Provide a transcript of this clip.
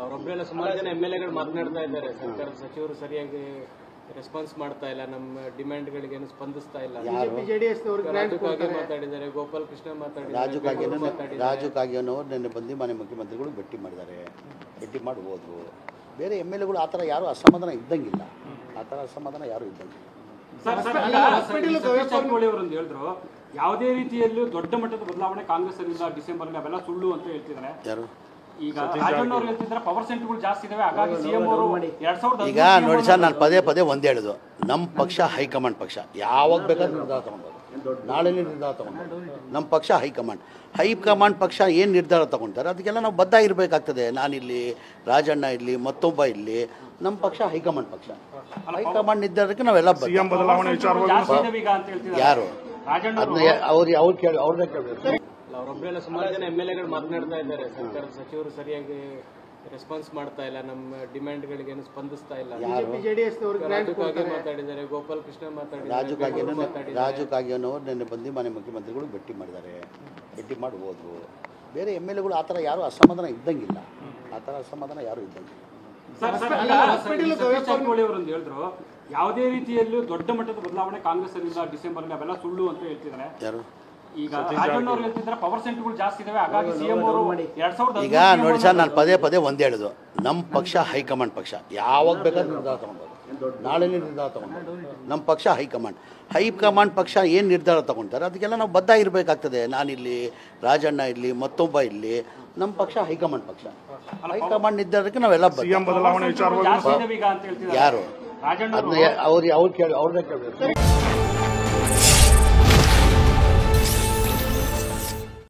ಅವರೊಬ್ಬರೆಲ್ಲ ಸುಮಾರು ಜನ MLA-ಗಳು ಮಾತನಾಡ್ತಾ ಇದ್ದಾರೆ, ಸರ್ಕಾರದ ಸಚಿವರು ಸರಿಯಾಗಿ ರೆಸ್ಪಾನ್ಸ್ ಮಾಡ್ತಾ ಇಲ್ಲ, ನಮ್ಮ ಡಿಮ್ಯಾಂಡ್ಗಳಿಗೆ ಏನು ಸ್ಪಂದಿಸ್ತಾ ಇಲ್ಲ. ರಾಜು ಕಾಗೆ ಮಾತಾಡಿದ್ದಾರೆ, ಗೋಪಾಲ್ ಕೃಷ್ಣ ಮಾತಾಡಿದ್ದಾರೆ, ರಾಜು ಕಾಗೆನವರು ನಿನ್ನೆ ಬಂದು ಮನೆ ಮುಖ್ಯಮಂತ್ರಿಗಳು ಭೇಟಿ ಮಾಡಿದ್ದಾರೆ, ಭೇಟಿ ಮಾಡಿ ಹೋದ್ರು. ಬೇರೆ MLA-ಗಳು ಆ ಥರ ಯಾರು ಅಸಮಾಧಾನ ಇದ್ದಂಗಿಲ್ಲ, ಆ ಥರ ಅಸಮಾಧಾನ ಯಾರು ಇದ್ದಂಗಿಲ್ಲ. ಜಾರಕಿಹೊಳಿ ಹೇಳಿದ್ರು ಯಾವುದೇ ರೀತಿಯಲ್ಲೂ ದೊಡ್ಡ ಮಟ್ಟದ ಬದಲಾವಣೆ ಕಾಂಗ್ರೆಸ್ ಇಲ್ಲ ಡಿಸೆಂಬರ್ ಅವೆಲ್ಲ ಸುಳ್ಳು ಅಂತ ಹೇಳ್ತಿದ್ದಾರೆ. ಯಾರು ಈಗ ರಾಜಣ್ಣವ್ರು ಹೇಳ್ತಿದ್ದಾರೆ ಪವರ್ ಸೆಂಟರ್ಗಳು ಜಾಸ್ತಿ ಇದಾವೆ, ಹಾಗಾಗಿ ಸಿಎಂ ಅವರು 2000 ಈಗ ನೋಡಿ ಸರ್, ನಾನು ಪದೇ ಒಂದೇ ಹೇಳೋದು, ನಮ್ಮ ಪಕ್ಷ ಹೈಕಮಾಂಡ್ ಪಕ್ಷ, ಯಾವಾಗ ಬೇಕಾದ್ರೂ ನಿರ್ಧಾರ ತಗೊಂಡು ನಾಳೆನೇ ನಿರ್ಧಾರ ತಗೊಂಡು ನಮ್ಮ ಪಕ್ಷ ಹೈಕಮಾಂಡ್ ಪಕ್ಷ ಏನು ನಿರ್ಧಾರ ತಗೊಳ್ತಾರೆ ಅದಕ್ಕೆಲ್ಲ ನಾವು ಬದ್ಧ ಇರಬೇಕಾಗ್ತದೆ. ನಾನಿಲ್ಲಿ, ರಾಜಣ್ಣ ಇರಲಿ, ಮತ್ತೊಬ್ಬ ಇರಲಿ, ನಮ್ಮ ಪಕ್ಷ ಹೈಕಮಾಂಡ್ ಪಕ್ಷ, ಹೈಕಮಾಂಡ್ ನಿರ್ಧಾರಕ್ಕೆ ನಾವೆಲ್ಲ ಯಾರು ಅವ್ರು ಕೇಳಿ ಅವ್ರನ್ನೇ ಕೇಳಬೇಕು. ಅವರೊಬ್ಬರೆಲ್ಲ ಸುಮಾರು ಜನ MLA-ಗಳು ಮಾತನಾಡ್ತಾ ಇದ್ದಾರೆ, ಸರ್ಕಾರದ ಸಚಿವರು ಸರಿಯಾಗಿ ರೆಸ್ಪಾನ್ಸ್ ಮಾಡ್ತಾ ಇಲ್ಲ, ನಮ್ಮ ಡಿಮ್ಯಾಂಡ್ಗಳಿಗೆ ಏನು ಸ್ಪಂದಿಸ್ತಾ ಇಲ್ಲ. ರಾಜು ಕಾಗೆ ಮಾತಾಡಿದ್ದಾರೆ, ಗೋಪಾಲ್ ಕೃಷ್ಣ ಮಾತಾಡಿದ್ದಾರೆ, ರಾಜು ಕಾಗೆನವರು ನಿನ್ನೆ ಬಂದು ಮನೆ ಮುಖ್ಯಮಂತ್ರಿಗಳು ಭೇಟಿ ಮಾಡಿದ್ದಾರೆ, ಭೇಟಿ ಮಾಡಿ ಹೋದ್ರು. ಬೇರೆ MLA-ಗಳು ಆ ಥರ ಯಾರು ಅಸಮಾಧಾನ ಇದ್ದಂಗಿಲ್ಲ, ಆ ಥರ ಅಸಮಾಧಾನ ಯಾರು ಇದ್ದಂಗಿಲ್ಲ. ಜಾರಕಿಹೊಳಿ ಹೇಳಿದ್ರು ಯಾವುದೇ ರೀತಿಯಲ್ಲೂ ದೊಡ್ಡ ಮಟ್ಟದ ಬದಲಾವಣೆ ಕಾಂಗ್ರೆಸ್ ಇಲ್ಲ ಡಿಸೆಂಬರ್ ಅವೆಲ್ಲ ಸುಳ್ಳು ಅಂತ ಹೇಳ್ತಿದ್ದಾರೆ. ಯಾರು ಈಗ ರಾಜಣ್ಣವ್ರು ಹೇಳ್ತಿದ್ದಾರೆ ಪವರ್ ಸೆಂಟರ್ಗಳು ಜಾಸ್ತಿ ಇದಾವೆ, ಹಾಗಾಗಿ ಸಿಎಂ ಅವರು 2000 ಈಗ ನೋಡಿ ಸರ್, ನಾನು ಪದೇ ಒಂದೇ ಹೇಳೋದು, ನಮ್ಮ ಪಕ್ಷ ಹೈಕಮಾಂಡ್ ಪಕ್ಷ, ಯಾವಾಗ ಬೇಕಾದ್ರೂ ನಿರ್ಧಾರ ತಗೊಂಡು ನಾಳೆನೇ ನಿರ್ಧಾರ ತಗೊಂಡು ನಮ್ಮ ಪಕ್ಷ ಹೈಕಮಾಂಡ್ ಪಕ್ಷ ಏನು ನಿರ್ಧಾರ ತಗೊಳ್ತಾರೆ ಅದಕ್ಕೆಲ್ಲ ನಾವು ಬದ್ಧ ಇರಬೇಕಾಗ್ತದೆ. ನಾನಿಲ್ಲಿ, ರಾಜಣ್ಣ ಇರಲಿ, ಮತ್ತೊಬ್ಬ ಇರಲಿ, ನಮ್ಮ ಪಕ್ಷ ಹೈಕಮಾಂಡ್ ಪಕ್ಷ, ಹೈಕಮಾಂಡ್ ನಿರ್ಧಾರಕ್ಕೆ ನಾವೆಲ್ಲ ಬದಲಾವಣೆ ಯಾರು ಅವ್ರು ಕೇಳಿ ಅವ್ರನ್ನೇ ಕೇಳಬೇಕು.